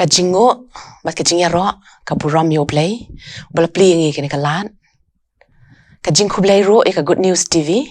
Ka jingo bat ka jingyaro ka buram U Blei bala pli ngi kini kalan ka jingku Blei ro ka Good News TV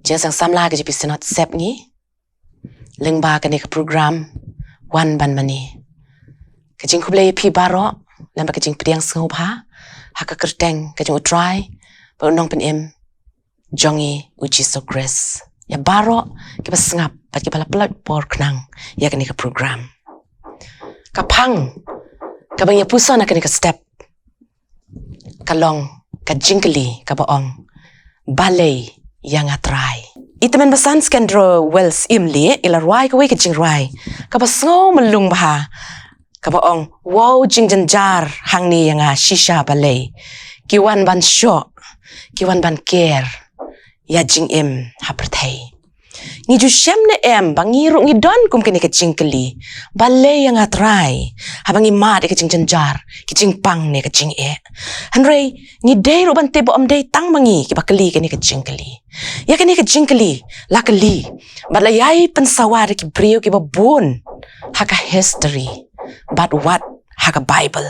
Jingiaseng samla K.J.P Synod Sepngi lengba ka ni ka program WAN BAN MANE ka jingku Blei pi baro lamba ka jing priang sngewbha ha ka kyrteng ka jing TRAI ba unong pen jongi U Jisu Khrist ya baro ki ba sngap bat ki bala plot por khnang ya ka ni ka program kapang ka bang jingpuson ka ni ka step kalong ka jingkeli ka baong BALEI yang TRAI itamen basan skandro wells imli ila ruai ka we ka jing ruai ka ba sngo melung bah ka baong wow jingjanjar hangni yang shisha BALEI ki wan ban sho ki wan ban care ya jingim haperthei ngi ju shem ne em bangi ru ngi don kum kini ka jingkeli BALEI yang TRAI habangi ma de ka jingjanjar ki jingpang ne ka jing hanrei ngi dei ru ban te bo am dei tang mangi ki bakali kini ka jingkeli ya kini ka jingkeli la kali balayai pensawar ki brio ki babun haka history but what haka bible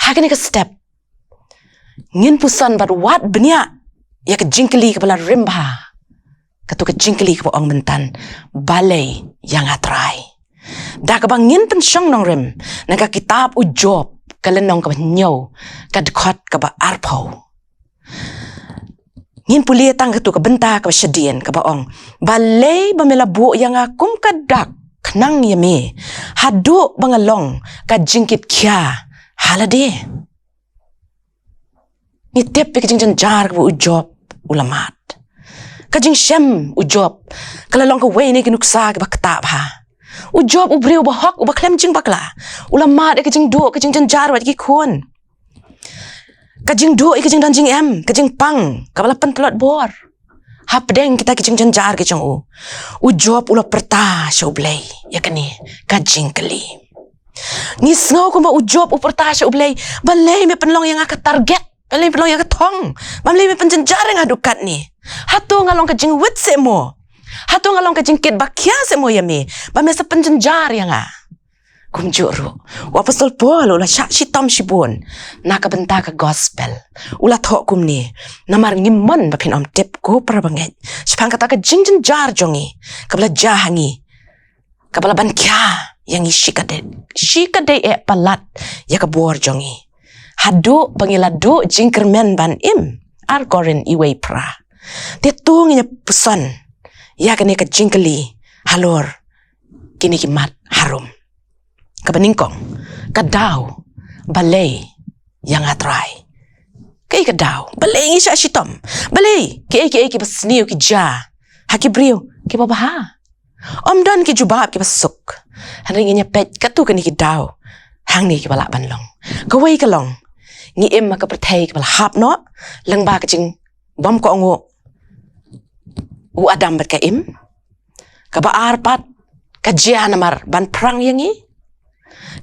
haka ni ka step ngin pusan but what benya ya ka jingkeli ka bala rimba katu ka jingkeli ka baong mentan BALEI yang TRAI da ka bangin pensyong nong rim naga kitab u Job kalenong ka nyaw ka dekot ka ba arpaw ngin puli tang katu ka benta ka syadien ka baong BALEI bamelabu yang akum kadak khnang yami hadu bangalong ka jingkit kya halade ni tep ka jingjanjar ka u Job ulamat kajing shem u Job kalalong ka way ni kinuksa ka bakta ba u Job u briu bahok u baklem jing bakla ulamat kajing do kajing janjar wat ki khon kajing do kajing dan jing em kajing pang kabala pentelot bor hapdeng kita kajing janjar ki jong u Job ula perta U Blei ya kani kajing keli ni sngo ko ba u Job u perta U Blei BALEI me penlong yang ka target BALEI penlong yang ka thong BALEI me penjanjar yang adukat ni hatu ngalong ka jing wit semo hatu ngalong ka jing kit bakya semo yami ba me sa penjanjar yang kumjuru wa apostol Paul ula syak shitam shibun na ka benta ka gospel ula thok kumni namar ngimon ba phin om tip ko prabanget spang kata ka jing janjar jongi ka bala jahangi ka bala ban kya yang shikade palat ya ka bor jongi hadu pangiladu jingkermen ban im argoren iwei pra tetung nya pusan ya kene ka jingkeli halor kini kimat harum kabaningkong kadaw BALEI yang TRAI kai kadaw BALEI ngi sya shitom BALEI ki basniu ki ja haki brio ki babaha omdan ki jubab ki basuk hanring nya pet katu kani ki daw hangni ki balak banlong kawai kalong ngi em ka perthei ki bal hap no lengba ka jing bom ko ngo u adam bat ka im ka ba arpat ka jia namar ban prang yangi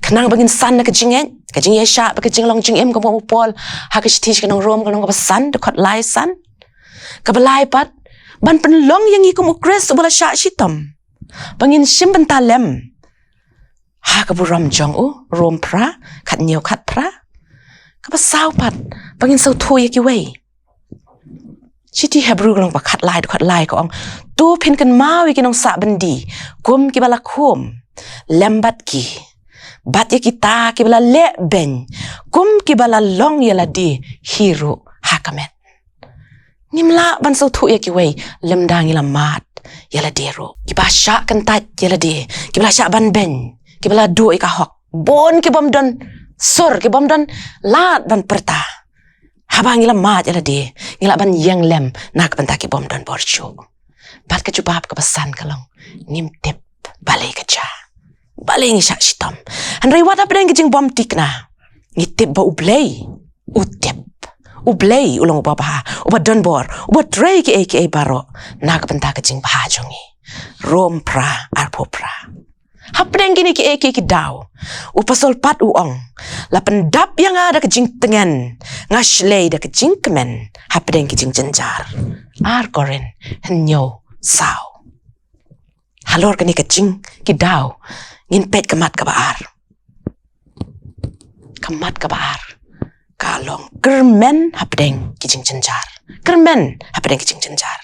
khnang bangin san na ka jingen ka jing yesha ba ka jing long jing im ka mo pol ha ka stish ka nong rom ka nong ka san de khot lai san ka balai pat ban pen long yangi ko mo Khrist bala sha shitam bangin sim ban talem ha ka buram jong u rom pra khat nyew khat pra ka ba saw pat bangin saw thu yaki wei Chiti Hebrew long pakhat lai ko ong tu pin kan mawi kinong sa bandi kum ki bala kum lembat ki bat ya kita ki bala le ben kum ki bala long yala di hero hakamet nimla ban so thu ya ki wei lemdang ila mat yala dero ki ba sha kan tat yala di ki bala sha ban ben ki bala do ka hok bon ki bom don sur ki bom don lat ban perta habang ngila mat yala di ngila ban yang lem nak bentaki bom don borchu bat ka jubab ka basan kalong nim tip BALEI ka ja BALEI ngi syak shitam hanrei wat apa deng jing bom tikna ngi tip ba U Blei u tip U Blei ulong ba ba uba don bor uba TRAI ki baro nak bentaka jing ba jongi rom pra arpo pra hapdeng gini ki daw upasol pat uong la pendap yang ada ke jing tengen ngashlei da ke jing kemen hapdeng ki jing janjar ar koren henyo saw halor kani ke jing ki daw ngin pet kemat ka baar kamat kabar kalong kermen hapdeng kijing cenjar kermen hapdeng kijing cenjar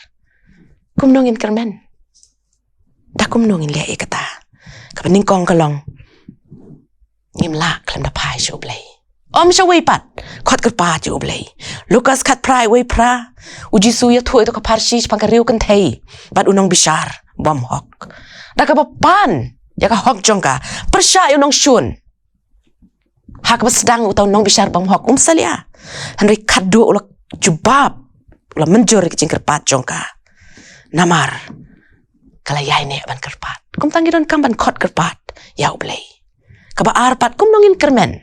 kumnongin kermen dah kumnongin lia kata kapening kong kalong ngim la klem da pai U Blei om shawei pat khot kerpa U Blei Lukas khat prai wei pra U Jisu ya thui to ka parshi pangkariu Kynthei bat unong bishar bom hok da ka pan ya ka hok jongka persya unong shun hak sedang utau nong bishar bom hok salia Henry kado ulah jubab ulah menjur kijing kerpat jongka namar kalayai ne ban kerpat kum tanggiron kam ban khot kerpat ya U Blei kaba arpat kum nongin kermen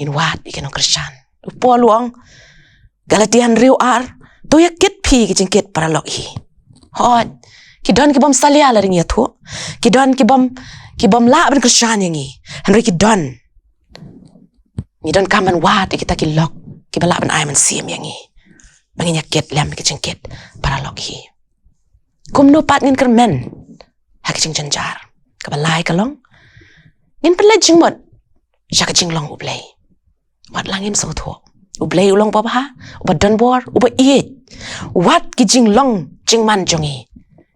in wat ikenong Kristan upo luang galatian riu ar to ya kit pi kijing kit para lok hi hot kidon kibom salia la ring ya thu kidon kibom la ban Kristan yangi Henry kidon ni don kaman wat kita ki lok ki balak ban ai mynsiem yangi bangin yakit lem ki jengkit para lok hi kumno pat ngin kermen ha ki jeng janjar ka balai kalong ngin pen lejing mot sha ka jing long U Blei wat langim so tho U Blei ulong pa ha uba don bor uba i wat ki jing long jing man jongi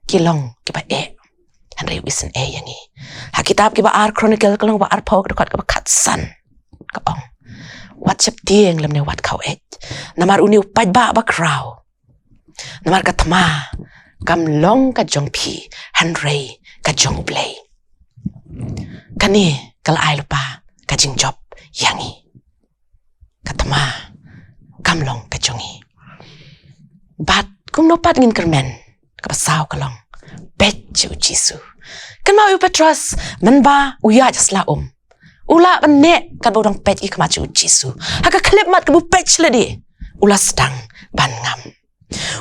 ki long ki ba e Henry wisen e yangi ha kitab ki ba ar chronicle kalong ba ar pau ka ka ba khat san ka ong wat chep tieng lam ne wat khau et namar uni upaj ba kraw namar ka thma kam long ka jong phi Henry ka jong U Blei kani kal ai lupa ka jing job yangi ka thma kam long ka jongi bat kum no pat ngin kermen ka pasau kalong bet U Jisu kan mau Petras menba uya jasla ula bannet kan bodong pet ki kemacu U Jisu haka klip mat kebu pet ledi ula sedang ban ngam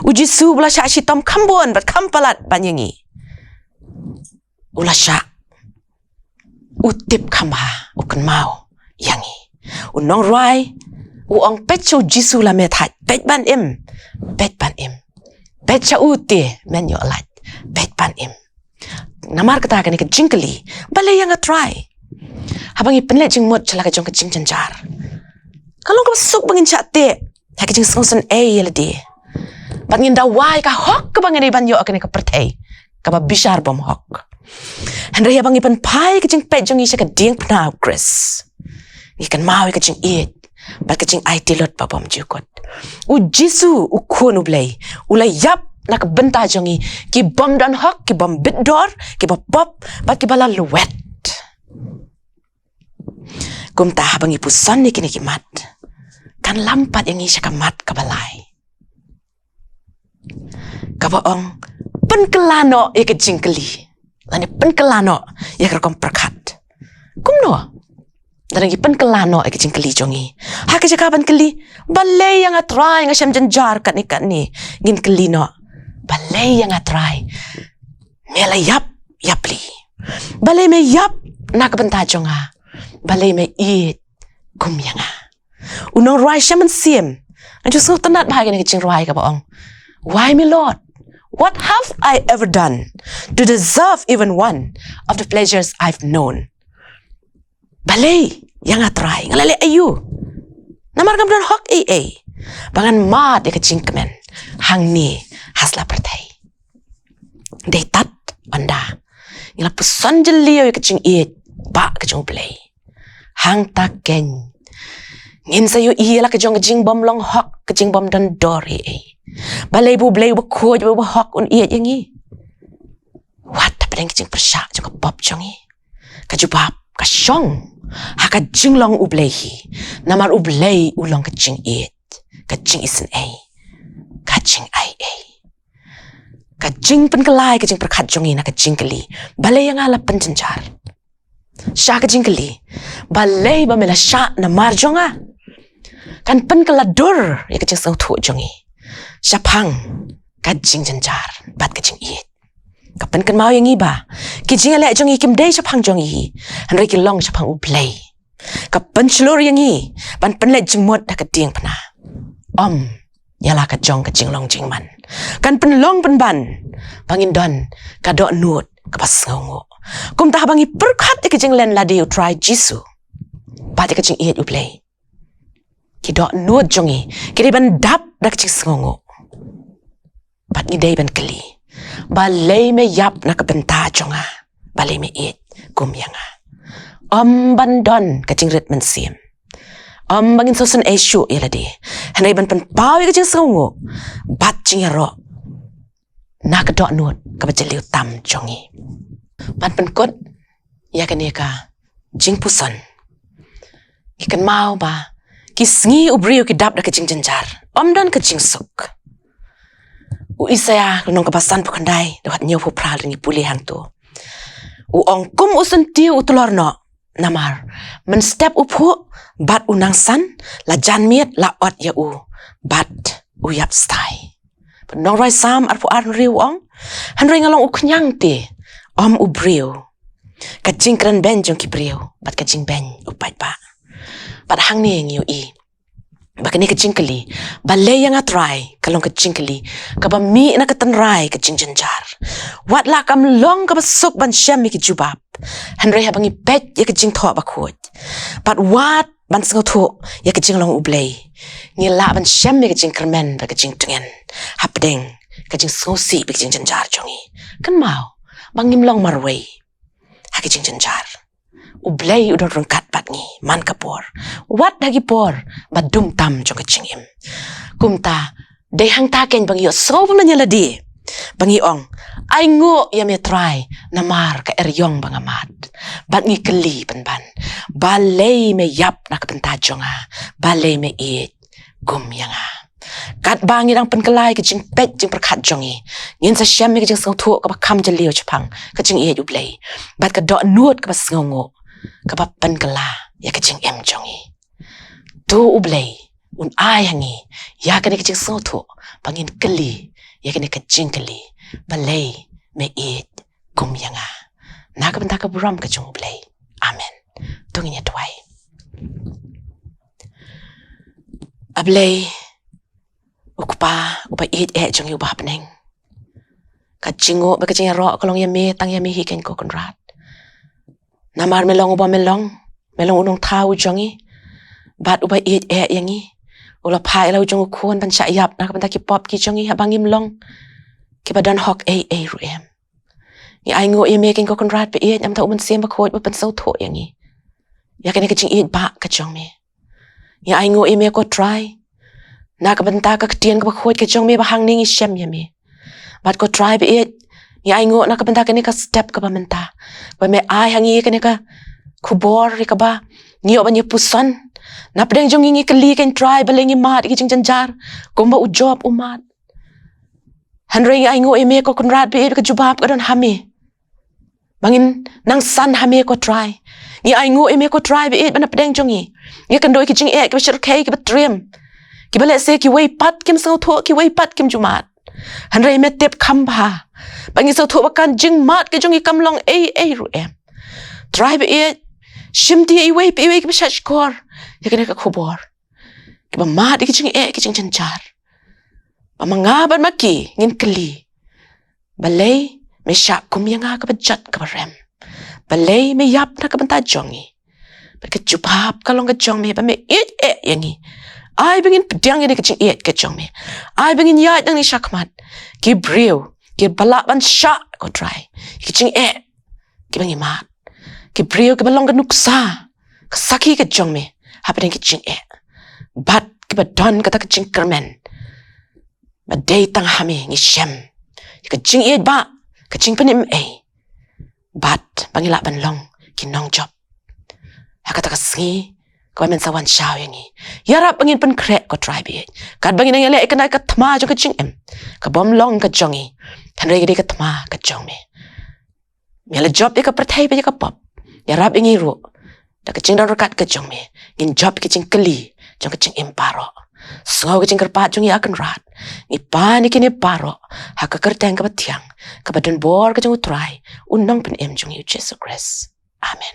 U Jisu ula syak shitom kambon bat kampalat ban yangi ula syak utip kamba ukan mau yangi unong rai uong pet U Jisu la metat pet ban im pet cha uti men yo lat pet ban im namar kata kan ke jingkeli balei yang TRAI habang ipenlet jing mot chala ka jong ka jing janjar kalong ka suk bangin chatte ha ka jing songson e yeldi bangin da wai ka hok ka bangin ban yo akane ka perthei ka ba bishar bom hok Henry habang ipen pai ka jing pet jong isha ka ding pna U Khrist ikan mau ka jing it ba ka jing ai tilot ba bom jukot U Jisu u khun U Blei ulai yap nak benta jongi ki bom dan hok ki bom bidor ki pop ba ki bala luwet kum ta habang ipuson ni kini kimat kan lampat yang isya kamat ka balai ka baong penkelano ya ke jingkeli lani penkelano ya ke kom perkat kumno dan lagi penkelano ya ke jingkeli jongi ha ke jakaban keli balei yang TRAI nga syam janjar kat ni ngin kelino balei yang TRAI mela yap yapli balei me yap nak benta jonga balei me it kum yanga unong rai shaman siem anju so tanat bahagi ni jing rai ka baong why me Lord what have I ever done to deserve even one of the pleasures I've known balei yang TRAI ngalale ayu namar kam dan hok bangan mat ya jing kemen hang ni hasla pertai dei tat anda ngila pusan jelio ya jing it ba ka jong Blei hang tak ken ngin sayo iya la ka jong bom long hok ka bom dan dori balei bu Blei bu khoj bu hok un iya yangi wat ta pedeng jing persyak jong pop jongi ka jubab ka shong ha ka jing long U Blei hi namar U Blei ulong ka jing it ka jing isen ka jing ai ka jing pen kelai ka jing perkat jongi na ka jing keli balei yang ala penjenjar sya ka jing keli balei ba mela sya na mar jonga kan pen keladur ya ka jing sang thu jongi sya phang ka jing janjar bat ka jing it ka pen kan mau yang iba ki jing ale jongi kim dei sya phang jongi han ki long sya phang U Blei ka pen chlor yang hi ban pen le jing mot da ka ding pana yala ka jong ka jing long jing man kan pen long pen ban bangin don ka do nut ka pas ngongo kum ta bangi perkhat ke jing len la de TRAI Jisu bat ka jing U Blei ki dok nuot jongi ki ban dap dak jing sngongo bat ni dei ban kli balei me yap na ka benta jonga balei me kum yanga ban don ka jing rit mynsiem bangin sosan esyu yaladi hanai ban pan pau ka jing sngongo bat jing ro na ka dok nuot ka ba jeliu tam jongi ban pan kot ya ka ne ka jingpuson ikan mau ba ki sngi ubriu ki dap da ka jing janjar dan ka jing suk isaya nong ka pasan pukandai do hat nyo pu pral ni puli hang tu ong kum usun tiu utulor no namar men step upu bat unang san la jan miet la ot ya bat yap stai nong roi sam arpu ar riu ong han roi ngalong knyang te ubriu ka jing kran ben jong ki briu bat ka jing ben upai ba bat hang ni ngiu bakani ka jing kali balei yang TRAI kalong ka jing kali ka ba mi na ka tanrai ka jing janjar wat la kam long ka ba suk ban syam mi ki jubab han rei habangi pet ya ka jing tho ba khot bat wat ban sngo tho ya ka jing long U Blei ngi la ban syam mi ka jing kermen ba ka jing tengen hapdeng ka jing so si bi ka jing janjar jongi kan mau bangim long marwei ha ka jing janjar U Blei udon rengkat bat ni man kapor wat dagi por badum tam jong ka jingim kumta de hang ta ken bangi so pun nyala di bangi ong ai ngo ya me TRAI namar ka eryong bangamat bat ngi keli ban balei me yap na ka penta jonga balei me gum yanga kat bangi dang penkelai ka jing pet jing perkhat jongi ngin sa syam me ka jing song thu ka ba kham jaliu chapang ka jing U Blei bat ka do nuot ka ba sngongo ka ba penkela ya ka jing jongi tu U Blei ai hangi ya ka ne ka jing song thu bangin keli ya ka ne ka jing keli balei me gum yanga na ka benta ka buram ka jing U Blei amen tungin ya tuai Blei ukpa jong yu ba peneng ka jingo ba ka jing ro kalong ya me tang ya me hi ken ko konrat namar melong unong thau jongi bat uba yangi ula pai lau jong kuan ban sha yap na ka ban ki pop ki jongi habangim long ki badan hok ruem ni ai ngo ye me ken ko konrat be am ta mynsiem ba khot ba ban so tho yangi ya ken ka jing ba ka jong me ni ai ngo ye me ko TRAI na ka banta Ka Ktien ka khot ka jong me ba hang ning syam ya me bat ko TRAI be ni ai ngo na ka banta ka ne ka step ka ba menta ba me ai hangi ka ne ka khubor ri ka ba ni ba ni puson na pedeng jong ngi keli ken TRAI ba lengi mat ki jing janjar komba job umat han rei ai ngo me ko konrat be ka jubab ka don hame bangin nang san hame ko TRAI ni ai ngo me ko TRAI be ba na pedeng jong ni kan doi ki jing ki ba shir kai ki ba trim ki ba le se ki wei pat kim so tho ki wei pat kim jumat han rei me tep kham ba bangi so tho ba kan jing mat ki jong kam long ruem TRAI be shimti iwei ki ba shash kor ya kan ka khobor ki ba mat ki jing ki jing janjar ba mangaban maki ngin keli balei me sha kum yanga ka ba jat ka ba rem balei me yap na ka banta jongi ba ka jubab ka long ka jong me ba me yangi ai bengin pedang ni ka jing ka jong me ai bengin ya dang ni shakmat ki briu ki balak ban sha ko TRAI ki jing ki bangi mat ki briu ki balong ka nuksa ka saki ka jong me hapeng ki jing bat ki ba don ka ta ka jing kermen ba dei tang hami ngi syam ka jing ba ka jing penim bat bangila ban long ki nong job hakata ka sngi ko men sawan shaw yangi iarap bangin pen krek ko TRAI be kat bangin yang le ka thma jo ka jing ka bom long ka jongi han re ka thma ka jong me mela job ka perthai be ka pop iarap ingi ru da ka jing dar kat ka jong me ngin job ki jing keli jong ka jing paro so ka jing kerpat jong ya kan rat ni pa ni kini paro ha ka kyrteng ka batiang ka badun bor ka jong TRAI unong pen jong U Jisu Khrist amen